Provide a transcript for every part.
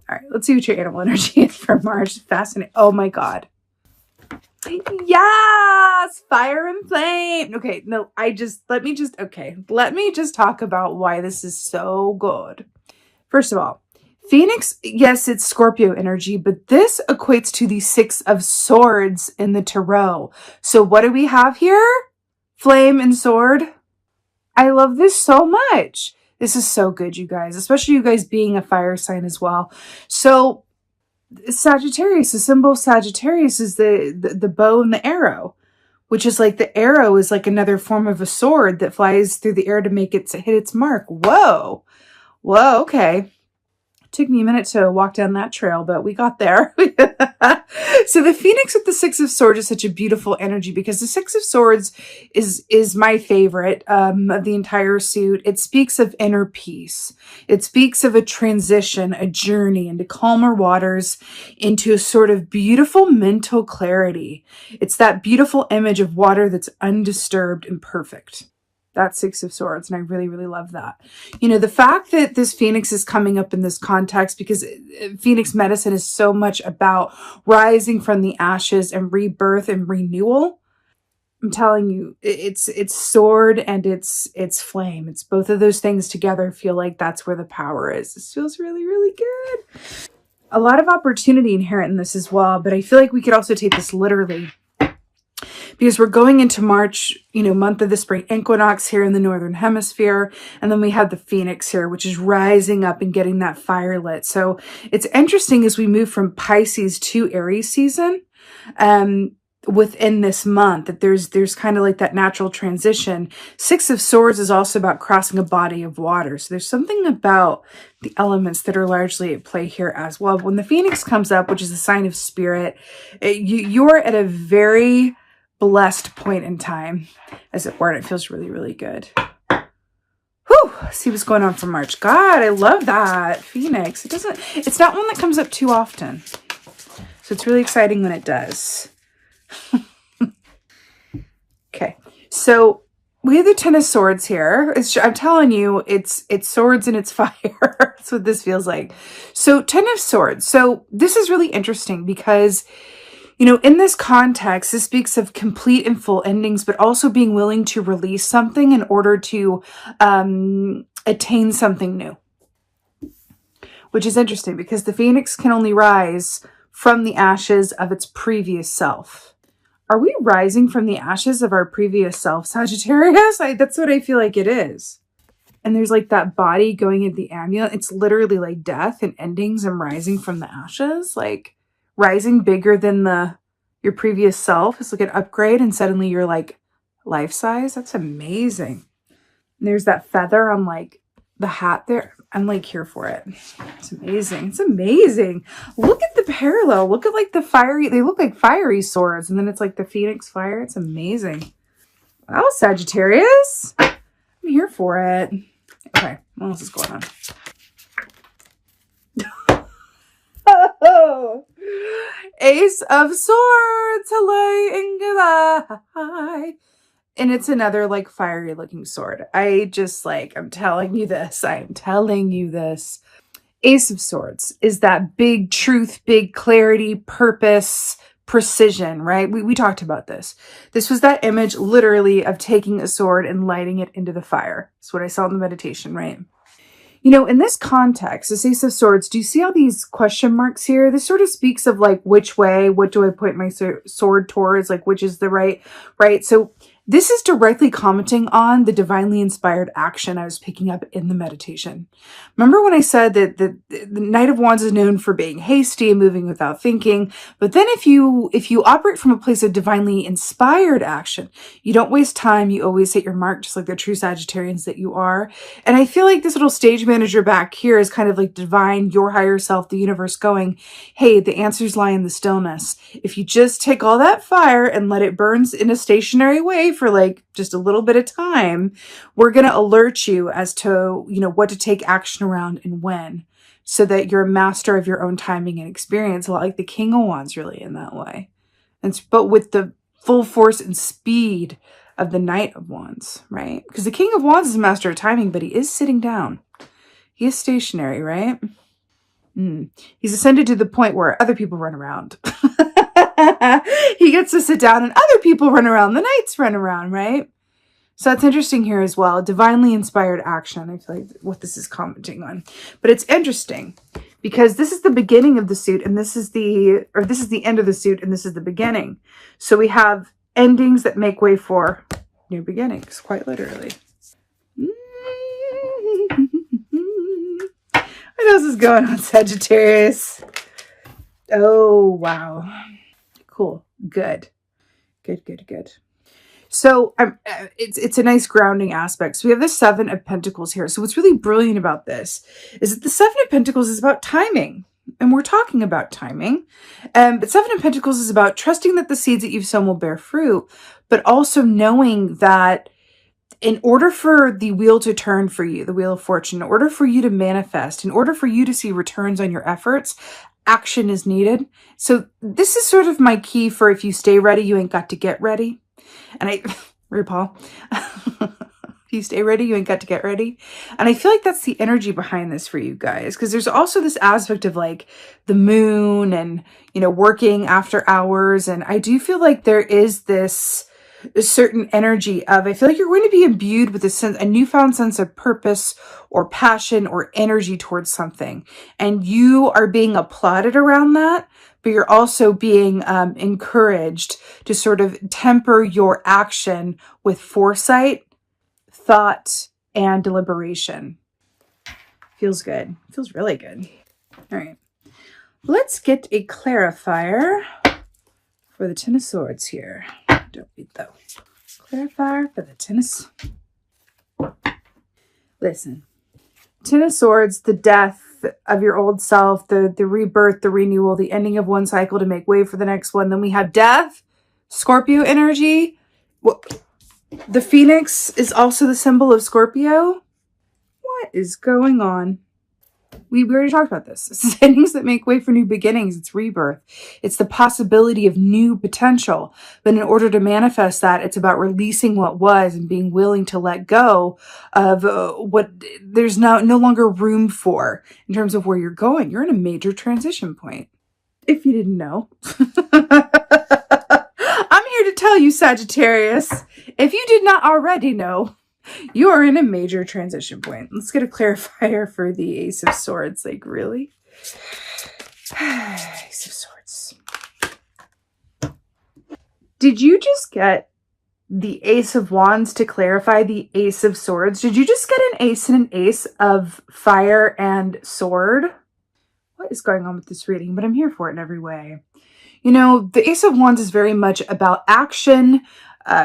All right, let's see what your animal energy is for March. Fascinating. Oh my God. Yes, fire and flame. Okay, no, let me just talk about why this is so good. First of all, Phoenix, yes, it's Scorpio energy, but this equates to the Six of Swords in the Tarot. So what do we have here? Flame and sword. I love this so much. This is so good, you guys, especially you guys being a fire sign as well. So Sagittarius, the symbol of Sagittarius is the bow and the arrow, which is like the arrow is like another form of a sword that flies through the air to make it hit its mark. Whoa. Whoa, okay. Took me a minute to walk down that trail, but we got there. So the Phoenix with the Six of Swords is such a beautiful energy because the Six of Swords is my favorite of the entire suit. It speaks of inner peace. It speaks of a transition, a journey into calmer waters, into a sort of beautiful mental clarity. It's that beautiful image of water that's undisturbed and perfect. That Six of Swords, and I really, really love that. You know, the fact that this Phoenix is coming up in this context, because Phoenix medicine is so much about rising from the ashes and rebirth and renewal. I'm telling you, it's sword and it's flame. It's both of those things together. Feel like that's where the power is. This feels really, really good. A lot of opportunity inherent in this as well, but I feel like we could also take this literally. Because we're going into March, you know, month of the spring equinox here in the Northern Hemisphere. And then we have the Phoenix here, which is rising up and getting that fire lit. So it's interesting as we move from Pisces to Aries season within this month, that there's kind of like that natural transition. Six of Swords is also about crossing a body of water. So there's something about the elements that are largely at play here as well. When the Phoenix comes up, which is a sign of spirit, you're at a very blessed point in time, as it were, and it feels really, really good. Whew, see what's going on for March. God, I love that Phoenix. It's not one that comes up too often, so it's really exciting when it does. Okay, so we have the Ten of Swords here. I'm telling you, it's swords and it's fire. That's what this feels like. So Ten of Swords. So this is really interesting because, you know, in this context, this speaks of complete and full endings, but also being willing to release something in order to attain something new. Which is interesting because the Phoenix can only rise from the ashes of its previous self. Are we rising from the ashes of our previous self, Sagittarius? That's what I feel like it is. And there's like that body going into the amulet. It's literally like death and endings and rising from the ashes. Like, rising bigger than your previous self is like an upgrade, and suddenly you're like life size. That's amazing. And there's that feather on like the hat there. I'm like here for it. It's amazing. It's amazing. Look at the parallel. Look at like the fiery, they look like fiery swords, and then it's like the Phoenix fire. It's amazing. Wow, Sagittarius. I'm here for it. Okay, what else is going on? Oh, Ace of Swords, hello and goodbye. And it's another like fiery looking sword. I'm telling you this. Ace of Swords is that big truth, big clarity, purpose, precision, right? We talked about this. This was that image literally of taking a sword and lighting it into the fire. That's what I saw in the meditation, right? You know, in this context, this Ace of Swords, do you see all these question marks here? This sort of speaks of like, which way, what do I point my sword towards? Like, which is the right? So this is directly commenting on the divinely inspired action I was picking up in the meditation. Remember when I said that the Knight of Wands is known for being hasty and moving without thinking, but then if you operate from a place of divinely inspired action, you don't waste time, you always hit your mark, just like the true Sagittarians that you are. And I feel like this little stage manager back here is kind of like divine, your higher self, the universe going, hey, the answers lie in the stillness. If you just take all that fire and let it burn in a stationary way for like just a little bit of time, we're going to alert you as to, you know, what to take action around and when, so that you're a master of your own timing and experience, a lot like the King of Wands really in that way. But with the full force and speed of the Knight of Wands, right? Because the King of Wands is a master of timing, but he is sitting down. He is stationary, right? He's ascended to the point where other people run around. He gets to sit down and other people run around. The knights run around, right? So that's interesting here as well. Divinely inspired action. I feel like what this is commenting on. But it's interesting because this is the beginning of the suit and this is the end of the suit and this is the beginning. So we have endings that make way for new beginnings, quite literally. What else is going on, Sagittarius? Oh, wow. Cool. Good. Good. So it's a nice grounding aspect. So we have the Seven of Pentacles here. So what's really brilliant about this is that the Seven of Pentacles is about timing. And we're talking about timing. But Seven of Pentacles is about trusting that the seeds that you've sown will bear fruit, but also knowing that in order for the wheel to turn for you, the wheel of fortune, in order for you to manifest, in order for you to see returns on your efforts, action is needed. So this is sort of my key for if you stay ready, you ain't got to get ready. And RuPaul, if you stay ready, you ain't got to get ready. And I feel like that's the energy behind this for you guys. Because there's also this aspect of like the moon and, you know, working after hours. And I do feel like there is this a certain energy of, I feel like you're going to be imbued with a newfound sense of purpose or passion or energy towards something. And you are being applauded around that, but you're also being encouraged to sort of temper your action with foresight, thought, and deliberation. Feels good. Feels really good. All right. Let's get a clarifier for the Ten of Swords here. Don't read though. Clarifier for the Ten of... Listen. Ten of Swords, the death of your old self, the rebirth, the renewal, the ending of one cycle to make way for the next one. Then we have death, Scorpio energy. Well, the Phoenix is also the symbol of Scorpio. What is going on? We already talked about this. It's endings that make way for new beginnings. It's rebirth. It's the possibility of new potential. But in order to manifest that, it's about releasing what was and being willing to let go of what there's no longer room for in terms of where you're going. You're in a major transition point. If you didn't know. I'm here to tell you, Sagittarius, if you did not already know, you are in a major transition point. Let's get a clarifier for the Ace of Swords. Like, really? Ace of Swords. Did you just get the Ace of Wands to clarify the Ace of Swords? Did you just get an ace and an ace of fire and sword? What is going on with this reading? But I'm here for it in every way. You know, the Ace of Wands is very much about action,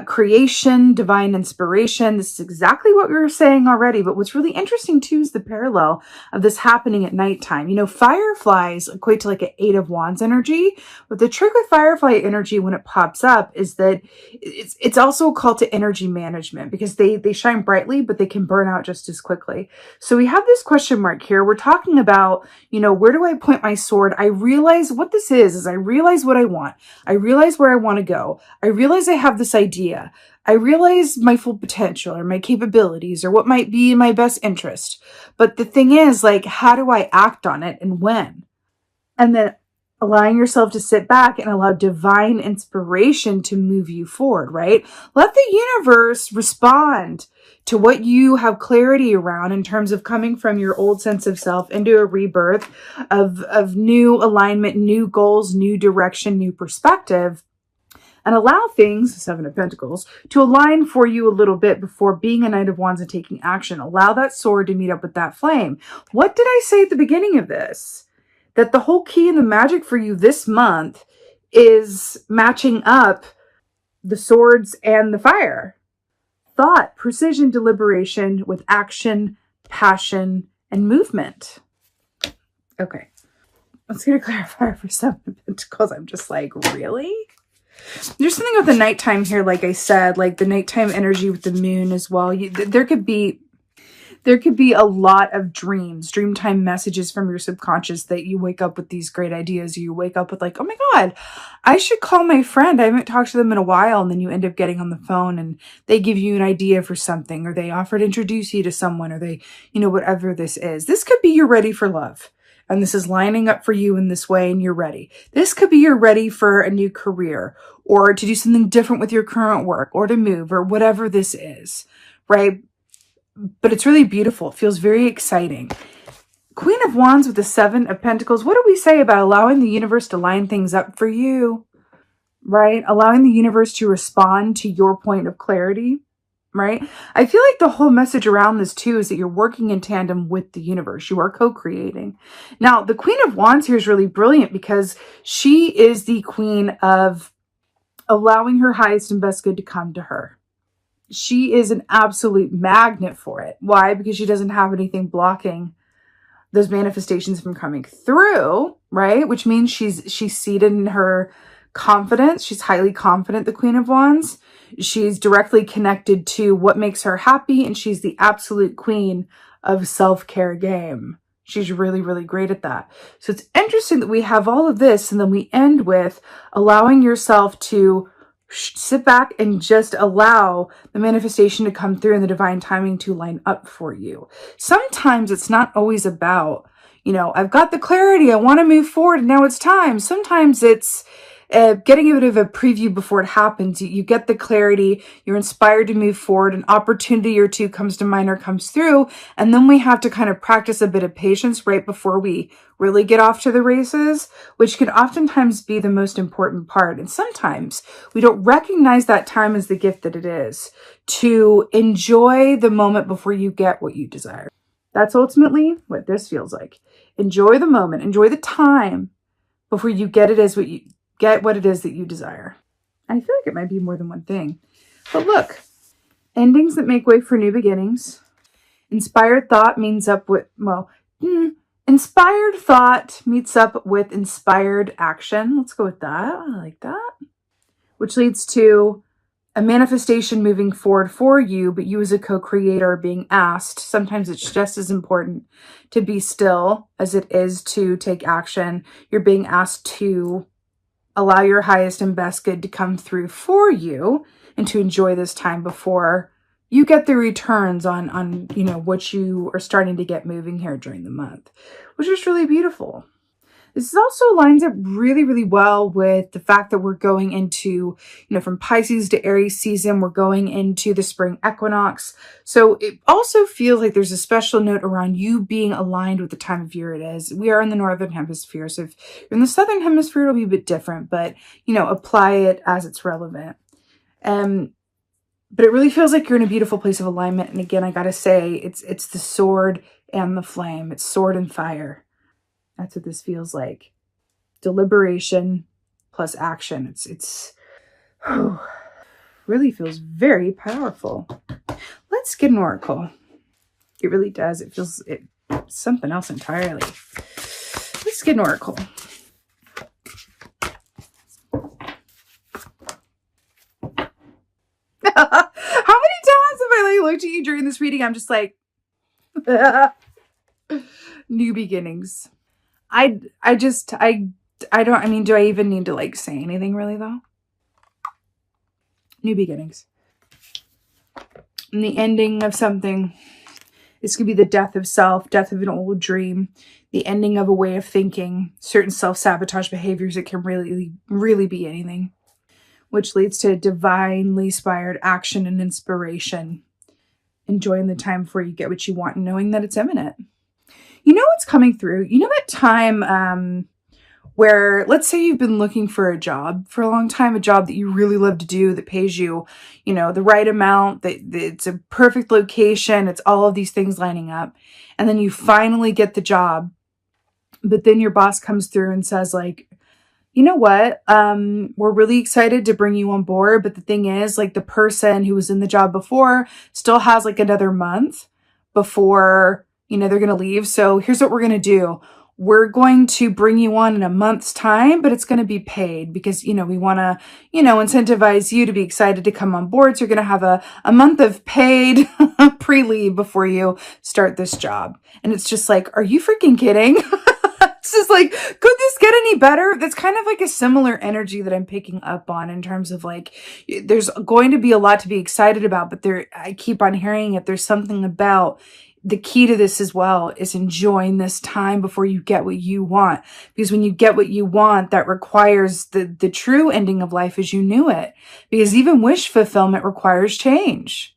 creation, divine inspiration. This is exactly what we were saying already. But what's really interesting too is the parallel of this happening at nighttime. You know, fireflies equate to like an Eight of Wands energy. But the trick with firefly energy when it pops up is that it's also a call to energy management because they shine brightly, but they can burn out just as quickly. So we have this question mark here. We're talking about, you know, where do I point my sword? I realize what this is I realize what I want. I realize where I want to go. I realize I have this idea. I realize my full potential or my capabilities or what might be in my best interest. But the thing is, like, how do I act on it and when? And then allowing yourself to sit back and allow divine inspiration to move you forward, right? Let the universe respond to what you have clarity around in terms of coming from your old sense of self into a rebirth of new alignment, new goals, new direction, new perspective. And allow things, Seven of Pentacles, to align for you a little bit before being a Knight of Wands and taking action. Allow that sword to meet up with that flame. What did I say at the beginning of this? That the whole key and the magic for you this month is matching up the swords and the fire. Thought, precision, deliberation with action, passion, and movement. Okay. Let's get a clarifier for Seven of Pentacles. I'm just like, really? There's something with the nighttime here, like I said, like the nighttime energy with the moon as well. There could be a lot of dreamtime messages from your subconscious that you wake up with these great ideas. You wake up with like, oh my God, I should call my friend. I haven't talked to them in a while. And then you end up getting on the phone and they give you an idea for something, or they offer to introduce you to someone, or they, you know, whatever this is. This could be you're ready for love. and this is lining up for you in this way and you're ready. This could be you're ready for a new career or to do something different with your current work or to move or whatever this is, right? But it's really beautiful. It feels very exciting. Queen of Wands with the Seven of Pentacles. What do we say about allowing the universe to line things up for you, right? Allowing the universe to respond to your point of clarity, right? I feel like the whole message around this too is that you're working in tandem with the universe. You are co-creating. Now, the Queen of Wands here is really brilliant because she is the queen of allowing her highest and best good to come to her. She is an absolute magnet for it. Why? Because she doesn't have anything blocking those manifestations from coming through, right? Which means she's seated in her confidence. She's highly confident, the Queen of Wands. She's directly connected to what makes her happy, and she's the absolute queen of self-care game. She's really, really great at that. So it's interesting that we have all of this, and then we end with allowing yourself to sit back and just allow the manifestation to come through and the divine timing to line up for you. Sometimes it's not always about, I've got the clarity, I want to move forward, and now it's time. Sometimes it's getting a bit of a preview before it happens. You get the clarity, you're inspired to move forward, an opportunity or two comes to mind or comes through, and then we have to kind of practice a bit of patience right before we really get off to the races, which can oftentimes be the most important part. And sometimes we don't recognize that time as the gift that it is, to enjoy the moment before you get what you desire. That's ultimately what this feels like. Enjoy the moment, enjoy the time before you get what it is that you desire. I feel like it might be more than one thing. But look, endings that make way for new beginnings. Inspired thought meets up with, inspired thought meets up with inspired action. Let's go with that. I like that. Which leads to a manifestation moving forward for you, but you as a co-creator are being asked. Sometimes it's just as important to be still as it is to take action. You're being asked to allow your highest and best good to come through for you and to enjoy this time before you get the returns on what you are starting to get moving here during the month, which is really beautiful. This also lines up really, really well with the fact that we're going into, from Pisces to Aries season, we're going into the spring equinox. So it also feels like there's a special note around you being aligned with the time of year it is. We are in the Northern Hemisphere. So if you're in the Southern Hemisphere, it'll be a bit different, but, apply it as it's relevant. But it really feels like you're in a beautiful place of alignment. And again, I got to say, it's the sword and the flame. It's sword and fire. That's what this feels like. Deliberation plus action. It's really feels very powerful. Let's get an oracle. It really does. It feels something else entirely. Let's get an oracle. How many times have I looked at you during this reading? I'm just like, new beginnings. Do I even need to say anything really though? New beginnings. And the ending of something. This could be the death of self, death of an old dream, the ending of a way of thinking, certain self-sabotage behaviors. It can really, really be anything, which leads to divinely inspired action and inspiration. Enjoying the time before you get what you want and knowing that it's imminent. You know what's coming through? You know that time where, let's say you've been looking for a job for a long time, a job that you really love to do, that pays you, the right amount, that it's a perfect location, it's all of these things lining up. And then you finally get the job, but then your boss comes through and says you know what? We're really excited to bring you on board. But the thing is, the person who was in the job before still has another month before, they're going to leave. So here's what we're going to do. We're going to bring you on in a month's time, but it's going to be paid because, we want to, incentivize you to be excited to come on board. So you're going to have a month of paid pre-leave before you start this job. And it's just are you freaking kidding? It's just could this get any better? That's kind of a similar energy that I'm picking up on in terms of there's going to be a lot to be excited about, but I keep on hearing it. There's something about The key to this as well is enjoying this time before you get what you want. Because when you get what you want, that requires the true ending of life as you knew it. Because even wish fulfillment requires change.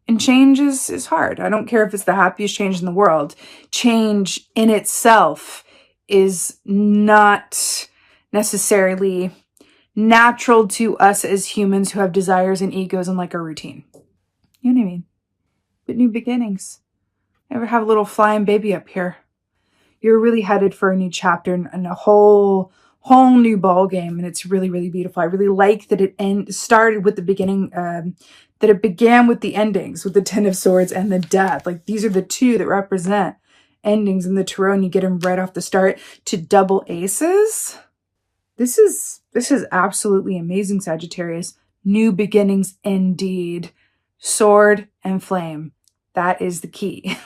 And change is hard. I don't care if it's the happiest change in the world. Change in itself is not necessarily natural to us as humans who have desires and egos and like a routine. You know what I mean? But new beginnings. Ever have a little flying baby up here? You're really headed for a new chapter and a whole new ball game, and it's really, really beautiful. I really like that it started with the beginning, that it began with the endings, with the Ten of Swords and the Death. Like, these are the two that represent endings in the tarot, and you get them right off the start to double aces. This is absolutely amazing, Sagittarius. New beginnings indeed. Sword and flame. That is the key.